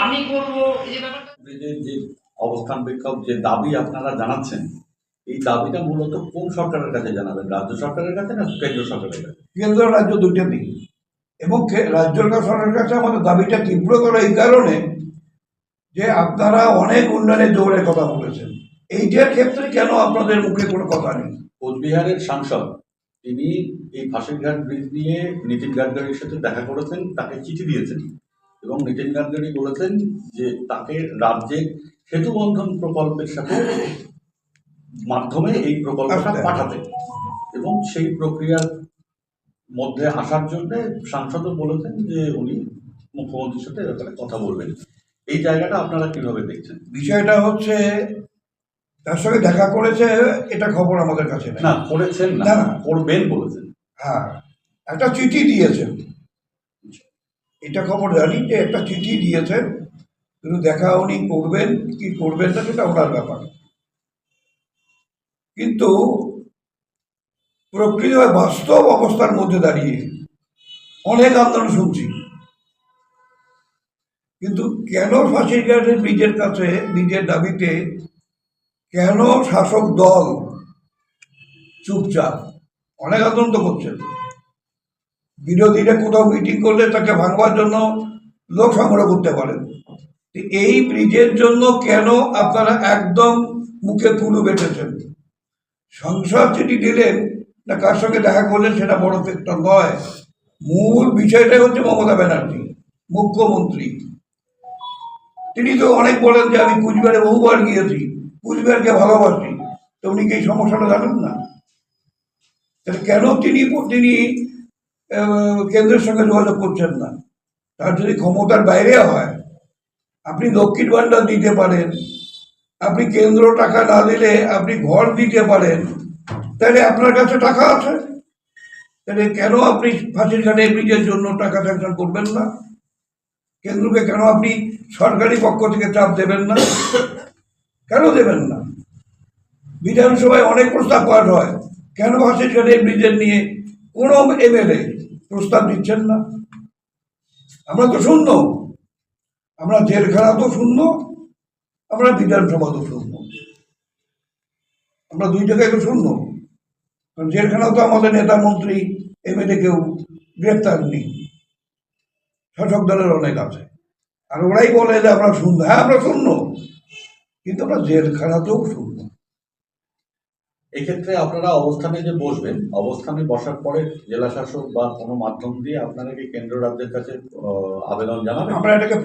আমি করব এই ব্যাপারটা যে অবস্থান বিক্ষোভ যে দাবি আপনারা জানাচ্ছেন, এই দাবিটা মূলত কোন সরকারের কাছে জানাবেন? রাজ্য সরকারের কাছে না কেন্দ্র সরকারের কাছে? কেন্দ্র রাজ্য দুইটাতেই। এবং রাজ্য সরকারের কাছে আমাদের দাবিটা তীব্র করা এই কারণে যে আপনারা অনেক উন্নয়নের জোরের কথা বলেছেন, এইটার ক্ষেত্রে কেন আপনাদের মুখে কোনো কথা নেই? কোচবিহারের সাংসদ তিনি এই ফাঁসিঘাট ব্রিজ নিয়ে নীতিন গাডকারির সাথে দেখা করেছেন, তাকে চিঠি দিয়েছেন এবং নীতিন গাডকারি বলেছেন যে তাকে রাজ্যের সেতু বন্ধন প্রকল্পের সাথে মাধ্যমে এই প্রকল্পটা পাঠাতে এবং সেই প্রক্রিয়ার মধ্যে আসার জন্য সাংসদও বলেছেন যে উনি মুখ্যমন্ত্রীর সাথে ব্যাপারে কথা বলবেন। এই জায়গাটা আপনারা কিভাবে দেখছেন? বিষয়টা হচ্ছে তার সঙ্গে দেখা করেছে এটা খবর আমাদের কাছে নেই। না করেছেন না, না। করবেন বলেছেন। হ্যাঁ, একটা চিঠি দিয়েছেন, এটা খবর জানি যে একটা চিঠি দিয়েছেন, কিন্তু দেখা উনি করবেন কি করবেন না সেটা ওনার ব্যাপার। কিন্তু প্রকৃত বাস্তব অবস্থার মধ্যে দাঁড়িয়ে অনেক আন্দোলন শুনছি, কিন্তু কেন ফাঁসিঘাটের ব্রিজের কাছে ব্রিজের দাবিতে কেন শাসক দল চুপচাপ? অনেক আন্দোলন তো করছেন, বিরোধীরা কোথাও মিটিং করলে তাকে ভাঙবার জন্য লোক সংগ্রহ করতে পারেন। এই ব্রিজের জন্য কেন আপনারা একদম মুখে তুলু বেঁধেছেন? সংসদ চিঠি দিলেন না কার সঙ্গে দেখা করলেন সেটা বড় ফ্যাক্টর নয়। মূল বিষয়টাই হচ্ছে মমতা ব্যানার্জি মুখ্যমন্ত্রী। তিনি তো অনেক বলেন যে আমি কুচবিহারে বহুবার গিয়েছি, কুচবিহারকে ভালোবাসি, তো উনি কি এই সমস্যাটা জানেন না? তাহলে কেন তিনি কেন্দ্রের সঙ্গে যোগাযোগ করছেন না? তার যদি ক্ষমতার বাইরে হয়, আপনি লক্ষ্মীর ভাণ্ডার দিতে পারেন, আপনি কেন্দ্র টাকা না দিলে আপনি ঘর দিতে পারেন, তাহলে আপনার কাছে টাকা আছে, তাহলে কেন আপনি ফাঁসিঘাটে ব্রিজের জন্য টাকা স্যাংশন করবেন না? কেন্দ্রকে কেন আপনি সরকারি পক্ষ থেকে চাপ দেবেন না? কেন দেবেন না? বিধানসভায় অনেক প্রস্তাব পাস হয়, কেন ফাঁসিঘাটে ব্রিজের নিয়ে কোনো এমএলএ প্রস্তাব দিচ্ছেন না? আমরা তো শূন্য, আমরা জেলখানা তো শূন্য, আমরা বিধানসভা তো শূন্য, আমরা দুই জায়গায় তো শূন্য। কারণ জেলখানাও তো আমাদের নেতা মন্ত্রী এমএলএ কেউ গ্রেপ্তার নেই, শাসক দলের অনেক আছে, আর ওরাই বলে যে আমরা শূন্য। হ্যাঁ, আমরা শূন্য, কিন্তু আমরা জেলখানাতেও শূন্য। এক্ষেত্রে আপনারা অবস্থানে যে বসবেন, অবস্থানে বসার পরে জেলা শাসক বা কোনো মাধ্যম দিয়ে আপনারা কি কেন্দ্র রাজ্যের কাছে আবেদন জানাবেন? আমরা এটাকে